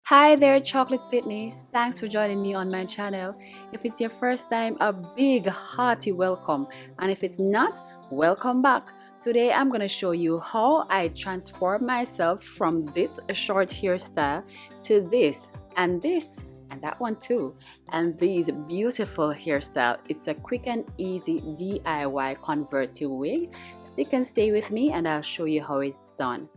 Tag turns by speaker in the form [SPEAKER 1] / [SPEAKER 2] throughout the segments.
[SPEAKER 1] Hi there, Chocolate Pickney. Thanks for joining me on my channel. If it's your first time, a big hearty welcome. And if it's not, welcome back. Today I'm going to show you how I transform myself from this short hairstyle to this and that one too, and these beautiful hairstyle. It's a quick and easy DIY converti wig. Stick and stay with me and I'll show you how it's done.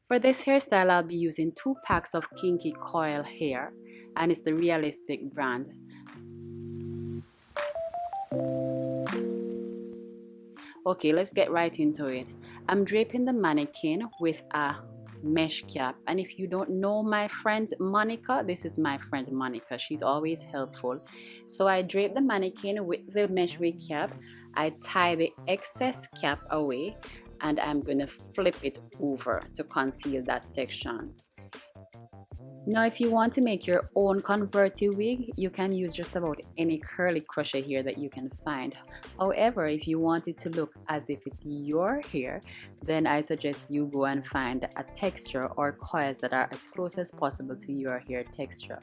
[SPEAKER 1] For this hairstyle, I'll be using 2 packs of Kinky Coil hair, and it's the realistic brand. Okay, let's get right into it. I'm draping the mannequin with a mesh cap, and if you don't know my friend Monica, this is my friend Monica. She's always helpful. So I drape the mannequin with the mesh wig cap. I tie the excess cap away, and I'm going to flip it over to conceal that section. Now if you want to make your own converti wig, you can use just about any curly crochet hair that you can find. However, if you want it to look as if it's your hair, then I suggest you go and find a texture or coils that are as close as possible to your hair texture.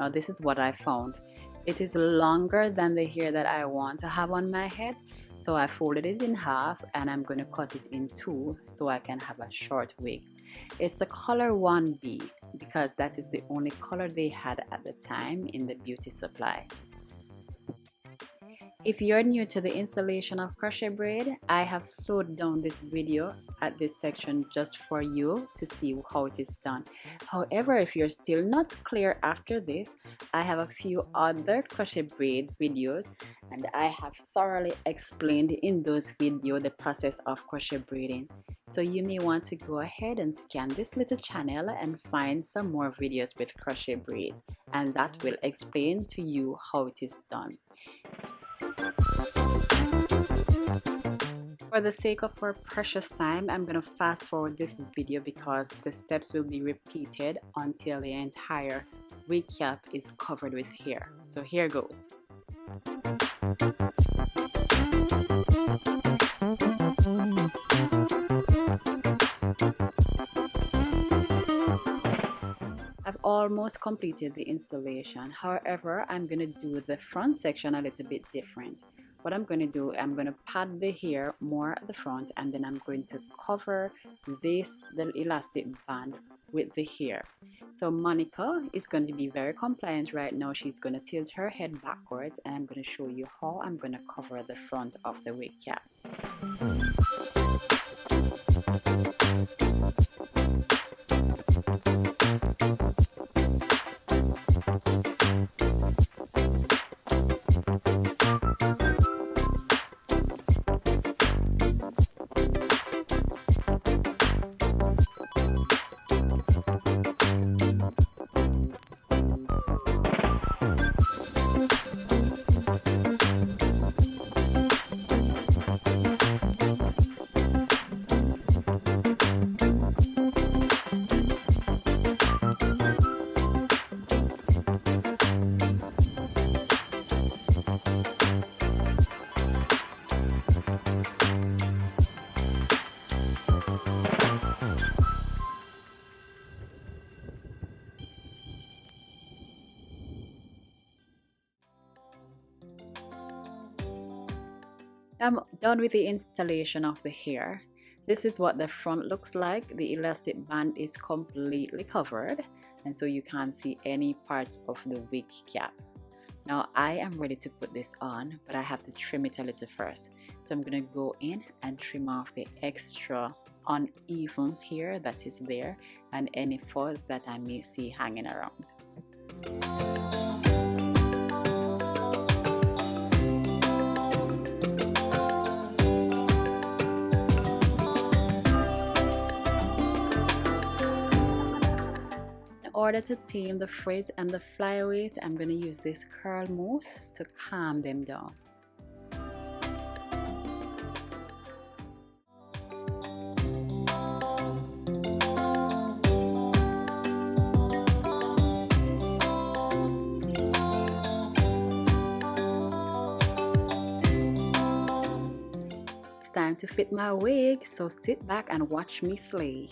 [SPEAKER 1] Now this is what I found. It is longer than the hair that I want to have on my head, so I folded it in half and I'm going to cut it in 2 so I can have a short wig. It's the color 1B because that is the only color they had at the time in the beauty supply. If you're new to the installation of crochet braid, I have slowed down this video at this section just for you to see how it is done. However, if you're still not clear after this, I have a few other crochet braid videos and I have thoroughly explained in those videos the process of crochet braiding. So you may want to go ahead and scan this little channel and find some more videos with crochet braid, and that will explain to you how it is done. For the sake of our precious time, I'm going to fast forward this video because the steps will be repeated until the entire wig cap is covered with hair. So here goes. I've almost completed the installation. However, I'm going to do the front section a little bit different. What I'm going to do, I'm going to pad the hair more at the front, and then I'm going to cover the elastic band with the hair. So Monica is going to be very compliant right now. She's going to tilt her head backwards, and I'm going to show you how I'm going to cover the front of the wig cap. I'm done with the installation of the hair. This is what the front looks like. The elastic band is completely covered, and so you can't see any parts of the wig cap. Now I am ready to put this on, but I have to trim it a little first. So I'm going to go in and trim off the extra uneven hair that is there and any fuzz that I may see hanging around. In order to tame the frizz and the flyaways, I'm going to use this curl mousse to calm them down. It's time to fit my wig, so sit back and watch me slay.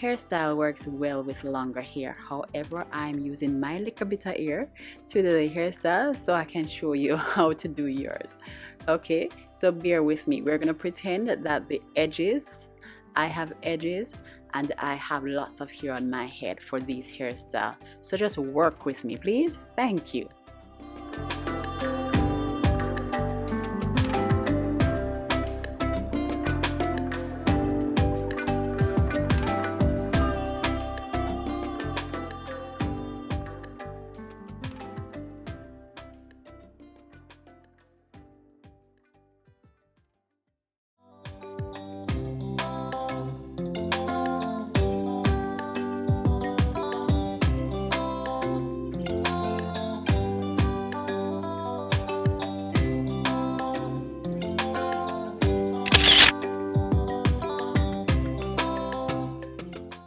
[SPEAKER 1] hairstyle works well with longer hair. However, I'm using my little bit of hair to do the hairstyle so I can show you how to do yours. Okay, so bear with me. We're gonna pretend that the edges, I have edges and I have lots of hair on my head for these hairstyle. So just work with me, please. Thank you.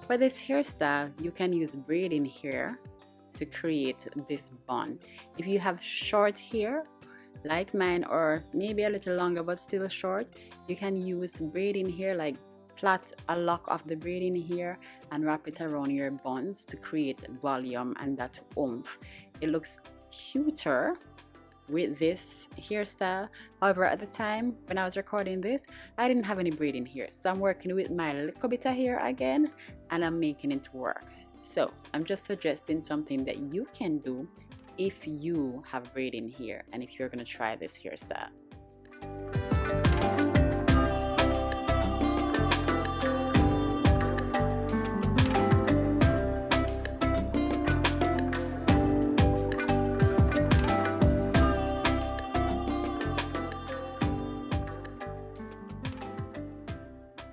[SPEAKER 1] For this hairstyle, you can use braiding hair to create this bun. If you have short hair like mine, or maybe a little longer but still short, you can use braiding hair, like plait a lock of the braiding hair and wrap it around your buns to create volume and that oomph. It looks cuter with this hairstyle. However, at the time when I was recording this, I didn't have any braiding hair, so I'm working with my little bit of hair again and I'm making it work. So I'm just suggesting something that you can do if you have braiding hair and if you're going to try this hairstyle.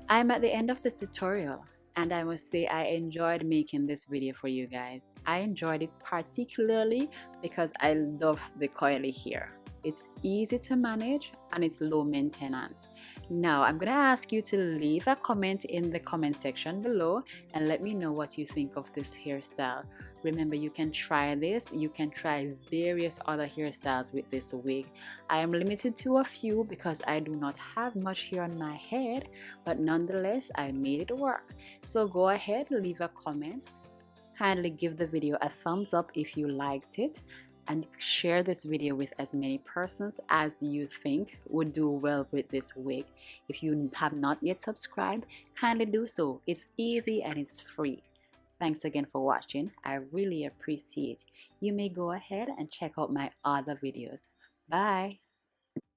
[SPEAKER 1] I'm at the end of this tutorial and I must say I enjoyed making this video for you guys. I enjoyed it particularly because I love the coily hair. It's easy to manage and it's low maintenance. Now I'm gonna ask you to leave a comment in the comment section below and let me know what you think of this hairstyle. Remember, you can try this, you can try various other hairstyles with this wig. I am limited to a few because I do not have much hair on my head, but nonetheless I made it work. So go ahead, leave a comment, kindly give the video a thumbs up if you liked it, and share this video with as many persons as you think would do well with this wig. If you have not yet subscribed, kindly do so. It's easy and it's free. Thanks again for watching. I really appreciate it. You may go ahead and check out my other videos. Bye.